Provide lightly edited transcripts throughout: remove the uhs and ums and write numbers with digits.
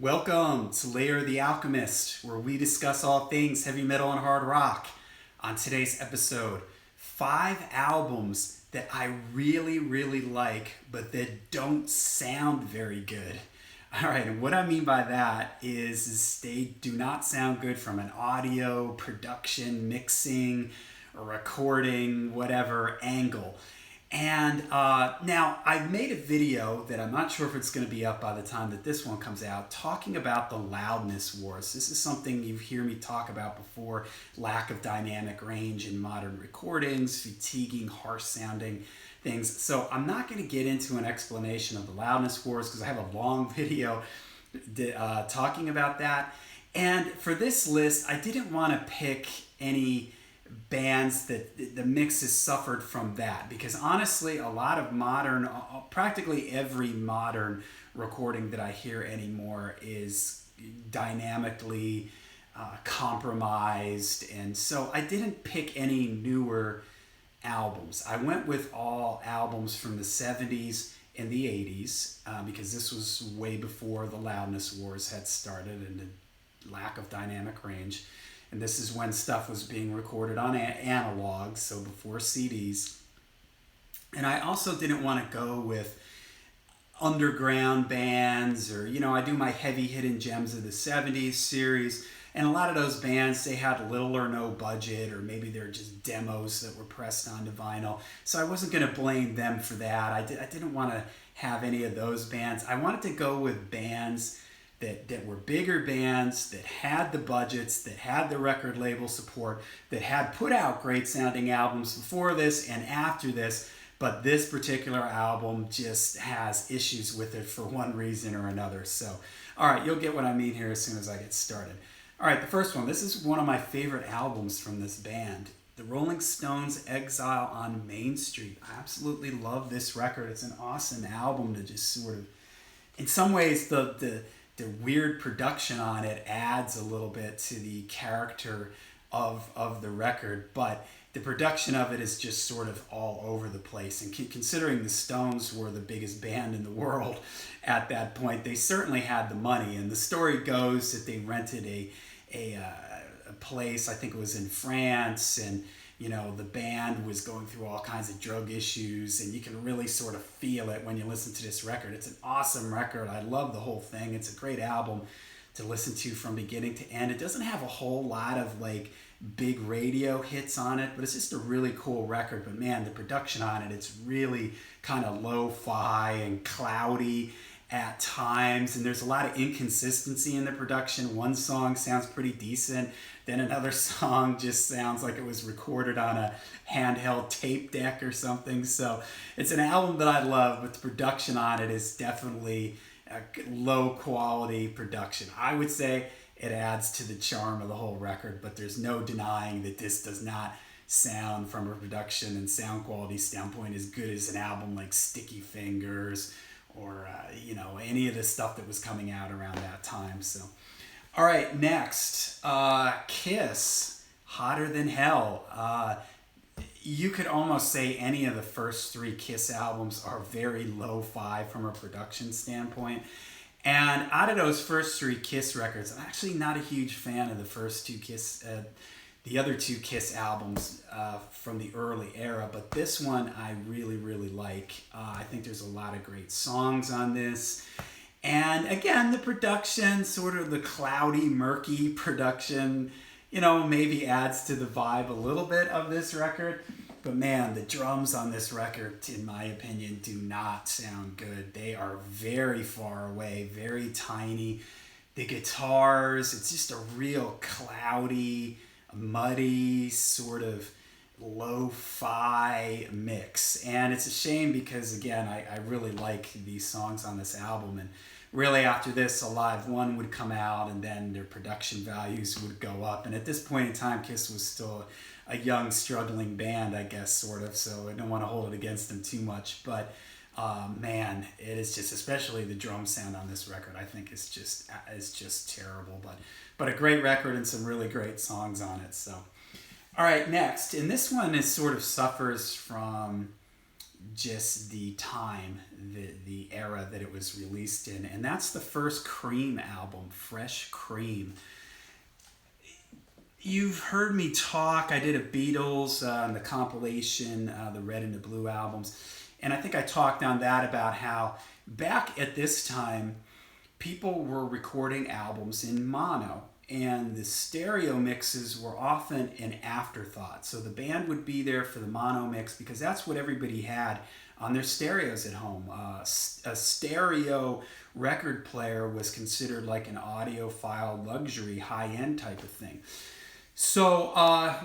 Welcome to Layer the Alchemist, where we discuss all things heavy metal and hard rock. On today's episode, 5 albums that I really like, but that don't sound very good. All right, and what I mean by that is they do not sound good from an audio, production, mixing, or recording, whatever angle. And now I've made a video that I'm not sure if it's going to be up by the time that this one comes out, talking about the loudness wars. This is something you hear me talk about before: lack of dynamic range in modern recordings, fatiguing, harsh sounding things. So I'm not going to get into an explanation of the loudness wars because I have a long video talking about that. And for this list, I didn't want to pick any bands that the mix has suffered from that, because honestly a lot of modern, practically every modern recording that I hear anymore is dynamically compromised, and so I didn't pick any newer albums. I went with all albums from the 70s and the 80s because this was way before the loudness wars had started and the lack of dynamic range. And this is when stuff was being recorded on analog, so before CDs. And I also didn't want to go with underground bands, or, I do my heavy hidden gems of the 70s series. And a lot of those bands, they had little or no budget, or maybe they're just demos that were pressed onto vinyl. So I wasn't going to blame them for that. I didn't want to have any of those bands. I wanted to go with bands that were bigger bands, that had the budgets, that had the record label support, that had put out great sounding albums before this and after this, but this particular album just has issues with it for one reason or another. So, all right, you'll get what I mean here as soon as I get started. All right, the first one. This is one of my favorite albums from this band, the Rolling Stones' Exile on Main Street. I absolutely love this record. It's an awesome album to just sort of, in some ways, the weird production on it adds a little bit to the character of the record, but the production of it is just sort of all over the place. And considering the Stones were the biggest band in the world at that point, they certainly had the money. And the story goes that they rented a place, I think it was in France, and the band was going through all kinds of drug issues, and you can really sort of feel it when you listen to this record. It's an awesome record. I love the whole thing. It's a great album to listen to from beginning to end. It doesn't have a whole lot of big radio hits on it, but it's just a really cool record. But man, the production on it, it's really kind of lo-fi and cloudy at times, and there's a lot of inconsistency in the production. One song sounds pretty decent, then another song just sounds like it was recorded on a handheld tape deck or something. So it's an album that I love, but the production on it is definitely a low quality production. I would say it adds to the charm of the whole record, but there's no denying that this does not sound, from a production and sound quality standpoint, as good as an album like Sticky Fingers or any of the stuff that was coming out around that time. So, all right, next, Kiss, Hotter Than Hell. You could almost say any of the first 3 Kiss albums are very lo-fi from a production standpoint. And out of those first 3 Kiss records, I'm actually not a huge fan of the first 2 Kiss, the other 2 Kiss albums from the early era, but this one I really like. I think there's a lot of great songs on this. And again, the production, sort of the cloudy, murky production, maybe adds to the vibe a little bit of this record. But man, the drums on this record, in my opinion, do not sound good. They are very far away, very tiny. The guitars, it's just a real cloudy, muddy, sort of lo-fi mix. And it's a shame because, again, I really like these songs on this album. And really after this, a Live One would come out, and then their production values would go up. And at this point in time, Kiss was still a young, struggling band, I guess, sort of. So I don't want to hold it against them too much. But man, it is just, especially the drum sound on this record, I think is just terrible. But a great record and some really great songs on it. So, all right, next. And this one is sort of suffers from just the time, the era that it was released in. And that's the first Cream album, Fresh Cream. You've heard me talk. I did a Beatles on the compilation, the Red and the Blue albums. And I think I talked on that about how back at this time, people were recording albums in mono. And the stereo mixes were often an afterthought. So the band would be there for the mono mix because that's what everybody had on their stereos at home. A stereo record player was considered like an audiophile luxury, high-end type of thing. So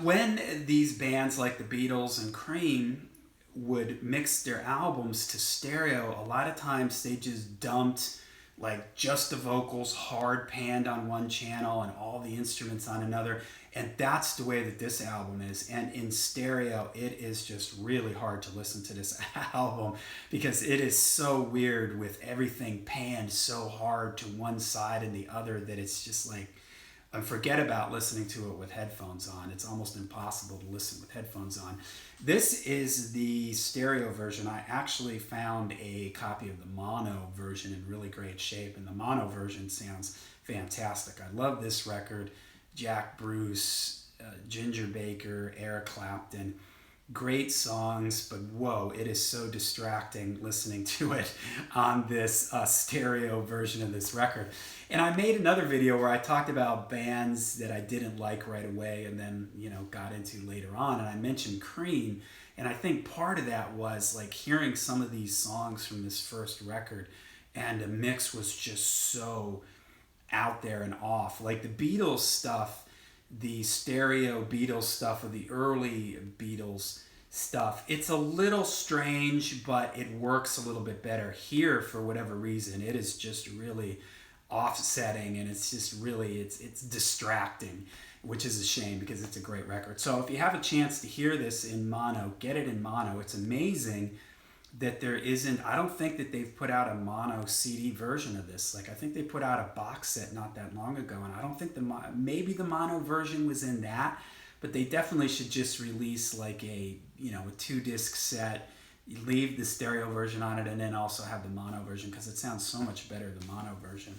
when these bands like the Beatles and Cream would mix their albums to stereo, a lot of times they just dumped like just the vocals hard panned on one channel and all the instruments on another. And that's the way that this album is. And in stereo, it is just really hard to listen to this album because it is so weird with everything panned so hard to one side and the other that it's just like, and forget about listening to it with headphones on. It's almost impossible to listen with headphones on. This is the stereo version. I actually found a copy of the mono version in really great shape, and the mono version sounds fantastic. I love this record. Jack Bruce, Ginger Baker, Eric Clapton. Great songs, but whoa, it is so distracting listening to it on this stereo version of this record. And I made another video where I talked about bands that I didn't like right away and then, got into later on. And I mentioned Cream. And I think part of that was like hearing some of these songs from this first record, and the mix was just so out there and off. Like the Beatles stuff, the stereo Beatles stuff, or the early Beatles stuff, it's a little strange, but it works a little bit better. Here, for whatever reason, it is just really offsetting, and it's just really, it's distracting, which is a shame because it's a great record. So if you have a chance to hear this in mono, get it in mono. It's amazing that there isn't, I don't think that they've put out a mono CD version of this. Like, I think they put out a box set not that long ago, and I don't think maybe the mono version was in that, but they definitely should just release like a 2-disc set, leave the stereo version on it, and then also have the mono version because it sounds so much better, the mono version.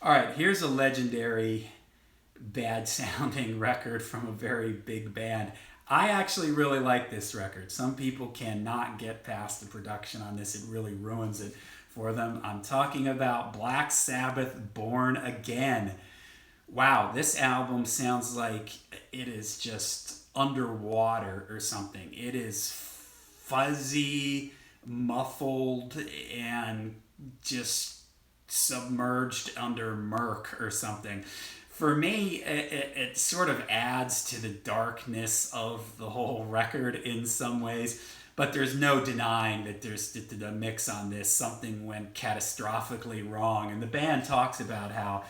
All right, here's a legendary bad sounding record from a very big band. I actually really like this record. Some people cannot get past the production on this. It really ruins it for them. I'm talking about Black Sabbath, Born Again. Wow, this album sounds like it is just underwater or something. It is fuzzy, muffled, and just submerged under murk or something. For me, it sort of adds to the darkness of the whole record in some ways, but there's no denying that there's the mix on this. Something went catastrophically wrong, and the band talks about how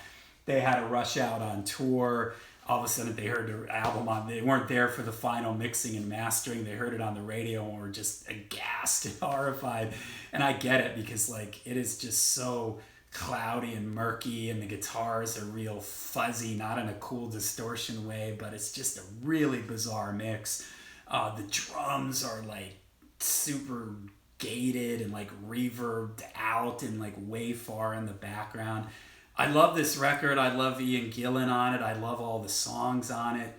they had to rush out on tour. All of a sudden, they heard their album on. They weren't there for the final mixing and mastering. They heard it on the radio and were just aghast and horrified. And I get it because like it is just so cloudy and murky, and the guitars are real fuzzy, not in a cool distortion way, but it's just a really bizarre mix. The drums are like super gated and like reverbed out and like way far in the background. I love this record. I love Ian Gillan on it. I love all the songs on it,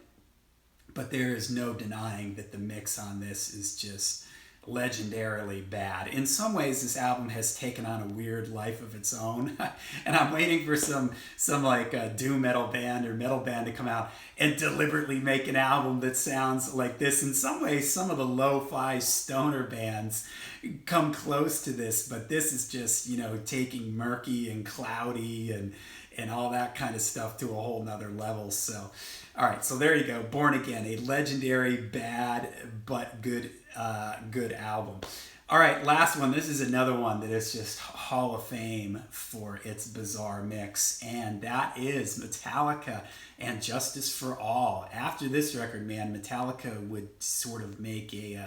but there is no denying that the mix on this is just legendarily bad. In some ways, this album has taken on a weird life of its own, and I'm waiting for some like doom metal band or metal band to come out and deliberately make an album that sounds like this. In some ways, some of the lo-fi stoner bands come close to this, but this is just taking murky and cloudy and all that kind of stuff to a whole nother level. So all right, so there you go. Born Again, a legendary bad but good album. All right, last one. This is another one that is just Hall of Fame for its bizarre mix, and that is Metallica and Justice for All. After this record, man, Metallica would sort of make a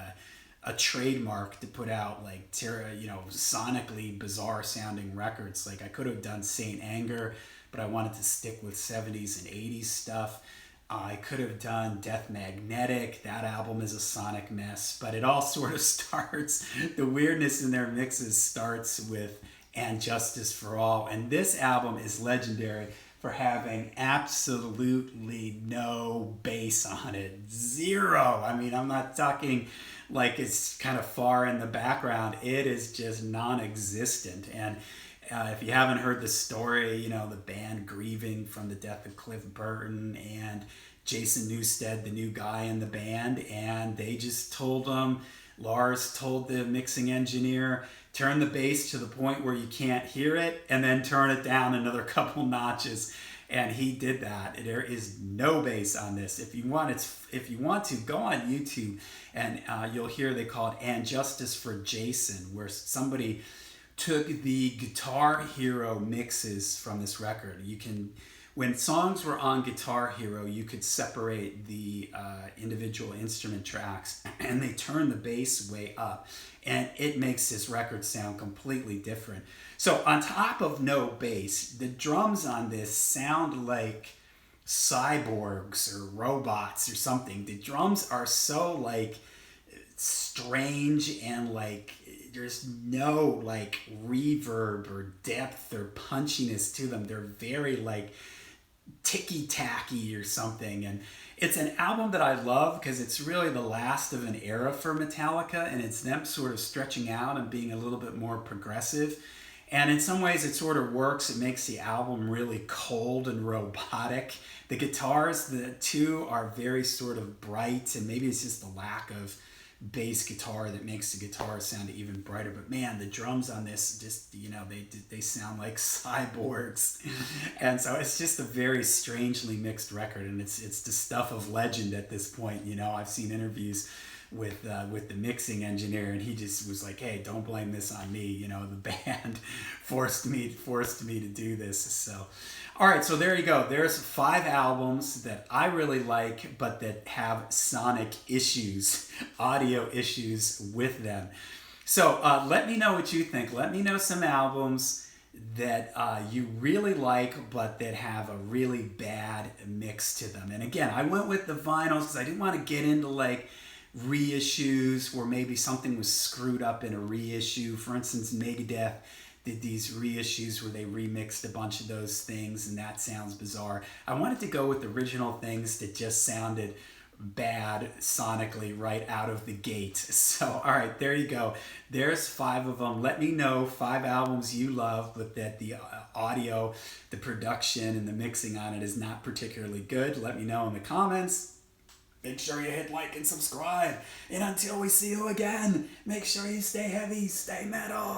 trademark to put out like sonically bizarre sounding records. Like I could have done Saint Anger, but I wanted to stick with 70s and 80s stuff. I could have done Death Magnetic. That album is a sonic mess, but it all sort of starts, the weirdness in their mixes starts with And Justice for All. And this album is legendary for having absolutely no bass on it. Zero. I mean, I'm not talking like it's kind of far in the background. It is just non-existent. And if you haven't heard the story, you know, the band grieving from the death of Cliff Burton and Jason Newsted, the new guy in the band, and they just told him, Lars told the mixing engineer, turn the bass to the point where you can't hear it and then turn it down another couple notches. And he did that. There is no bass on this. If you want to, go on YouTube and you'll hear they call it And Justice for Jason, where somebody took the Guitar Hero mixes from this record. When songs were on Guitar Hero, you could separate the individual instrument tracks and they turn the bass way up. And it makes this record sound completely different. So on top of no bass, the drums on this sound like cyborgs or robots or something. The drums are so like strange and like there's no like reverb or depth or punchiness to them. They're very like ticky-tacky or something. And it's an album that I love because it's really the last of an era for Metallica, and it's them sort of stretching out and being a little bit more progressive. And in some ways it sort of works. It makes the album really cold and robotic. The guitars, the two are very sort of bright, and maybe it's just the lack of bass guitar that makes the guitar sound even brighter. But man, the drums on this just, you know, they sound like cyborgs. And so it's just a very strangely mixed record, and it's the stuff of legend at this point. You know, I've seen interviews with the mixing engineer, and he just was like, hey, don't blame this on me, you know, the band forced me to do this. So all right, so there you go. There's 5 albums that I really like, but that have sonic issues, audio issues with them. So let me know what you think. Let me know some albums that you really like, but that have a really bad mix to them. And again, I went with the vinyls because I didn't want to get into like reissues where maybe something was screwed up in a reissue. For instance, Megadeth did these reissues where they remixed a bunch of those things, and that sounds bizarre. I wanted to go with original things that just sounded bad sonically right out of the gate. So, all right, there you go. There's 5 of them. Let me know 5 albums you love, but that the audio, the production, and the mixing on it is not particularly good. Let me know in the comments. Make sure you hit like and subscribe. And until we see you again, make sure you stay heavy, stay metal.